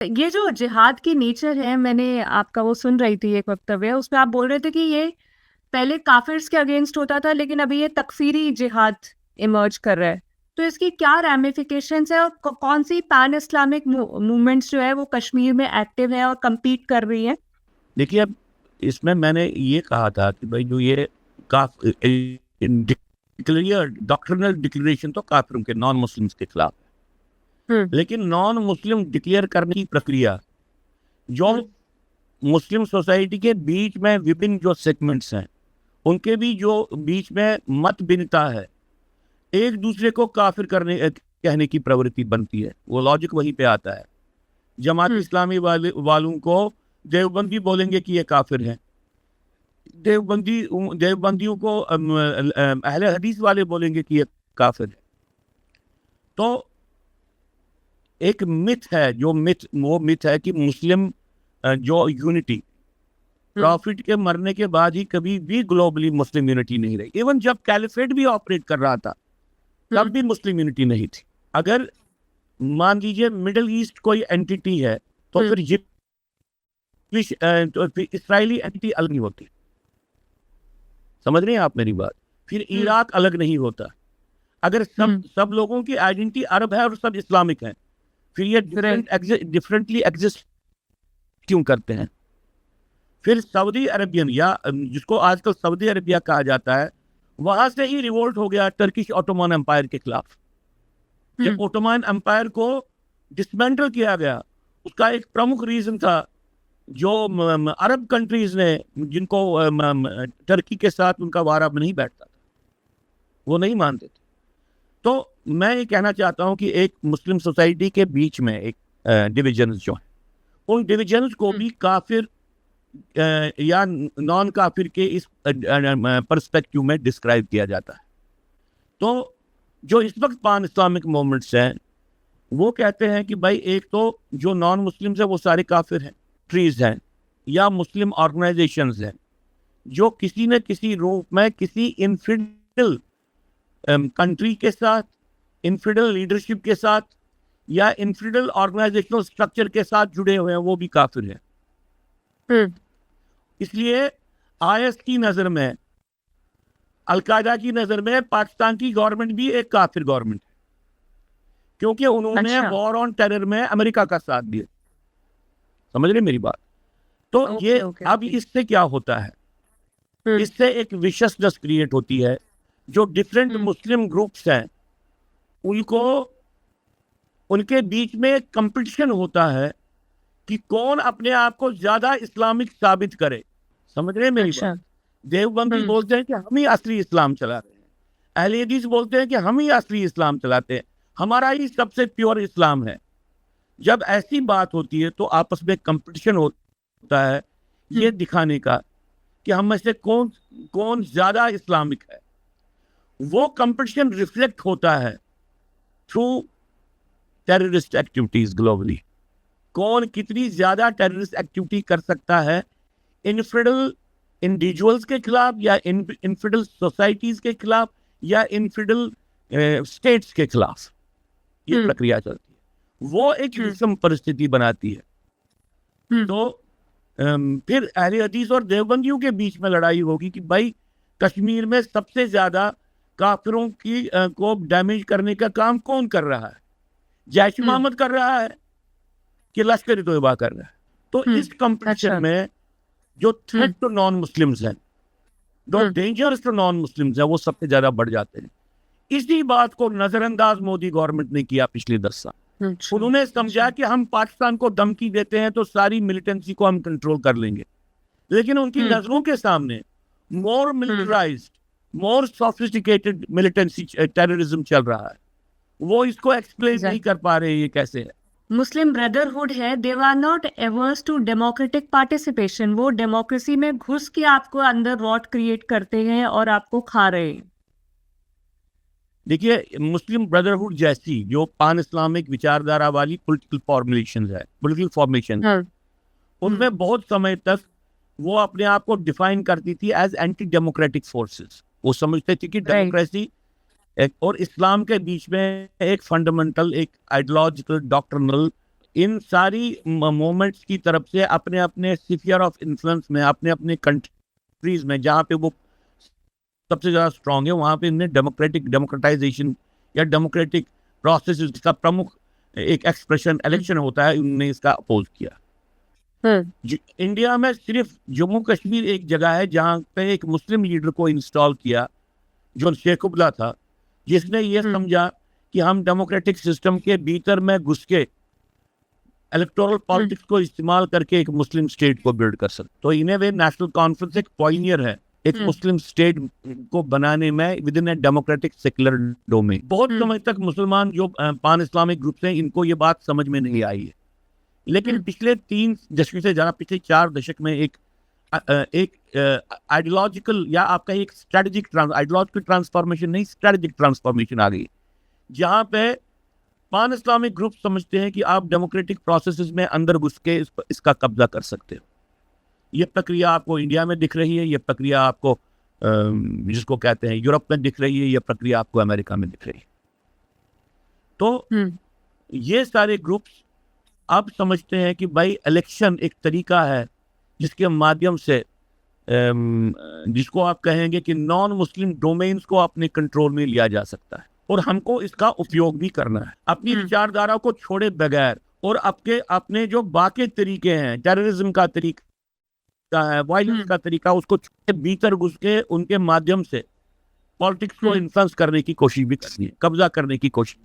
ये जो जिहाद की नेचर है, मैंने आपका वो सुन रही थी एक वक्तव्य, उसमें आप बोल रहे थे कि ये पहले काफिर्स के अगेंस्ट होता था, लेकिन अभी ये तकफीरी जिहाद इमर्ज कर रहा है। तो इसकी क्या रैमिफिकेशंस है और कौन सी पैन इस्लामिक मूवमेंट्स जो है वो कश्मीर में एक्टिव है और compete कर रही है? देखिए, अब इसमें मैंने ये कहा था कि भाई जो ये डॉक्ट्रिनल डिक्लेरेशन तो काफिरों के, नॉन मुस्लिम्स के खिलाफ, लेकिन नॉन मुस्लिम डिक्लेयर करने की प्रक्रिया जो मुस्लिम सोसाइटी के बीच में विभिन्न जो सेगमेंट्स हैं उनके भी जो बीच में मत भिन्नता है, एक दूसरे को काफिर करने कहने की प्रवृत्ति बनती है। वो लॉजिक वहीं पे आता है। जमात इस्लामी वालों को देवबंदी बोलेंगे कि ये काफिर हैं, देवबंदियों को अहले हदीस वाले बोलेंगे कि ये काफिर है। तो एक मिथ है, वो मिथ है कि मुस्लिम जो यूनिटी, प्रॉफिट के मरने के बाद ही कभी भी ग्लोबली मुस्लिम यूनिटी नहीं रही। इवन जब कैलिफेट भी ऑपरेट कर रहा था तब भी मुस्लिम यूनिटी नहीं थी। अगर मान लीजिए मिडिल ईस्ट कोई एंटिटी है तो फिर इसराइली एंटिटी अलग नहीं होती। समझ रहे हैं आप मेरी बात? फिर इराक अलग नहीं होता। अगर सब लोगों की आइडेंटिटी अरब है और सब इस्लामिक हैं, फिर ये डिफरेंटली एग्जिस्ट क्यों करते हैं? फिर सऊदी अरबियन, या जिसको आजकल सऊदी अरबिया कहा जाता है, वहां से ही रिवोल्ट हो गया टर्किश ऑटोमन एम्पायर के खिलाफ। जब ऑटोमन एम्पायर को डिसमेंटल किया गया, उसका एक प्रमुख रीजन था जो अरब कंट्रीज ने, जिनको टर्की के साथ उनका वारा नहीं बैठता था, वो नहीं मानते थे। तो मैं ये कहना चाहता हूं कि एक मुस्लिम सोसाइटी के बीच में एक डिविजन्स जो है, उन डिविजन्स को भी काफिर या नॉन काफिर के इस पर्सपेक्टिव में डिस्क्राइब किया जाता है। तो जो इस वक्त पान इस्लामिक मूवमेंट्स हैं वो कहते हैं कि भाई एक तो जो नॉन मुस्लिम्स हैं वो सारे काफिर हैं, ट्रीज हैं या मुस्लिम ऑर्गेनाइजेशंस हैं जो किसी न किसी रूप में किसी इनफिडल कंट्री के साथ, इनफिडल लीडरशिप के साथ या इनफिडल ऑर्गेनाइजेशनल स्ट्रक्चर के साथ जुड़े हुए हैं, वो भी काफिर हैं। इसलिए आईएस की नजर में, अलकायदा की नजर में पाकिस्तान की गवर्नमेंट भी एक काफिर गवर्नमेंट है, क्योंकि उन्होंने वॉर ऑन टेरर में अमेरिका का साथ दिया। समझ रहे मेरी बात? तो ये अब इससे क्या होता है, इससे एक विशसनेस क्रिएट होती है। जो डिफरेंट मुस्लिम ग्रुप्स हैं उनको, उनके बीच में कंपटीशन होता है कि कौन अपने आप को ज्यादा इस्लामिक साबित करे। समझ रहे हैं मेरी बात? देवबंदी बोलते हैं कि हम ही असली इस्लाम चला रहे हैं, अहले हदीस बोलते हैं कि हम ही असली इस्लाम चलाते हैं, हमारा ही सबसे प्योर इस्लाम है। जब ऐसी बात होती है तो आपस में कंपटीशन होता है ये दिखाने का कि हम में से कौन ज्यादा इस्लामिक है। वो कंपटीशन रिफ्लेक्ट होता है थ्रू टेररिस्ट एक्टिविटीज ग्लोबली। कौन कितनी ज्यादा टेररिस्ट एक्टिविटी कर सकता है इनफिडल इंडिविजुअल्स के खिलाफ या इनफिडल सोसाइटीज के खिलाफ या इनफिडल स्टेट्स के खिलाफ। ये प्रक्रिया चलती है, वो एक विषम परिस्थिति बनाती है। तो फिर अहले हदीस और देवबंदियों के बीच में लड़ाई होगी कि भाई कश्मीर में सबसे ज्यादा काफिरों की को डैमेज करने का काम कौन कर रहा है, जैश मोहम्मद कर रहा है कि लश्कर तोयबा कर रहा है। तो इस कंपटीशन में जो थ्रेट टू नॉन मुस्लिम्स हैं, जो डेंजर्स टू नॉन मुस्लिम्स हैं, वो सबसे ज्यादा बढ़ जाते हैं। इसी बात को नजरअंदाज मोदी गवर्नमेंट ने किया पिछले 10 साल। उन्होंने समझा कि हम पाकिस्तान को धमकी देते हैं तो सारी मिलिटेंसी को हम कंट्रोल कर लेंगे, लेकिन उनकी नजरों के सामने मोर मिलिटराइज्ड, मोर सोफिस्टिकेटेड मिलिटेंसी टेररिज्म चल रहा है। वो इसको एक्सप्लेन नहीं कर पा रहे ये कैसे है। मुस्लिम ब्रदरहुड है, they are not averse to democratic participation. वो डेमोक्रेसी में घुस के आपको अंदर रॉट क्रिएट करते हैं और आपको खा रहे हैं। देखिए, मुस्लिम ब्रदरहुड जैसी जो पान इस्लामिक विचारधारा वाली पॉलिटिकल फॉर्मेशन, उनमें बहुत समय तक वो अपने आप को डिफाइन करती थी एज एंटी डेमोक्रेटिक फोर्सेस। वो समझते थे कि डेमोक्रेसी और इस्लाम के बीच में एक फंडामेंटल, एक आइडियोलॉजिकल, डॉक्ट्रिनल इन सारी मूवमेंट्स की तरफ से अपने अपने स्फीयर ऑफ इन्फ्लुएंस में, अपने अपने कंट्रीज में जहाँ पे वो सबसे ज़्यादा स्ट्रांग है, वहाँ पे इन्हें डेमोक्रेटाइजेशन या डेमोक्रेटिक प्रोसेस का प्रमुख एक एक्सप्रेशन इलेक्शन होता है, उन्होंने इसका अपोज किया। इंडिया में सिर्फ जम्मू कश्मीर एक जगह है जहाँ पे एक मुस्लिम लीडर को इंस्टॉल किया, जो शेखुबला था, जिसने ये समझा कि हम डेमोक्रेटिक सिस्टम के भीतर में घुस के इलेक्टोरल पॉलिटिक्स को इस्तेमाल करके एक मुस्लिम स्टेट को बिल्ड कर सकते। तो इन्हें वे नेशनल कॉन्फ्रेंस एक पॉइनियर है एक मुस्लिम स्टेट को बनाने में with in a democratic secular domain. बहुत समय तक मुसलमान जो पान इस्लामिक ग्रुप्स हैं, इनको ये बात समझ में नहीं आई है, लेकिन पिछले 3 दशक से ज़्यादा, पिछले 4 दशक में एक आइडियोलॉजिकल या आपका एक स्ट्रेटेजिक आइडियोलॉजिकल ट्रांसफॉर्मेशन नहीं, स्ट्रेटेजिक ट्रांसफॉर्मेशन आ गई, जहाँ पे पान इस्लामिक ग्रुप समझते हैं कि आप डेमोक्रेटिक प्रोसेसेस में अंदर घुस के इसका कब्जा कर सकते हो। ये प्रक्रिया आपको इंडिया में दिख रही है, ये प्रक्रिया आपको जिसको कहते हैं यूरोप में दिख रही है, ये प्रक्रिया आपको अमेरिका में दिख रही है। तो ये सारे ग्रुप्स अब समझते हैं कि भाई इलेक्शन एक तरीका है जिसके माध्यम से जिसको आप कहेंगे कि नॉन मुस्लिम डोमेन्स को अपने कंट्रोल में लिया जा सकता है, और हमको इसका उपयोग भी करना है अपनी विचारधारा को छोड़े बगैर, और अपने जो बाकी तरीके हैं, टेररिज्म का तरीका है, वायलेंस का तरीका, उसको भीतर घुस के उनके माध्यम से पॉलिटिक्स को इन्फ्लुएंस करने की कोशिश भी करनी है, कब्जा करने की कोशिश भी।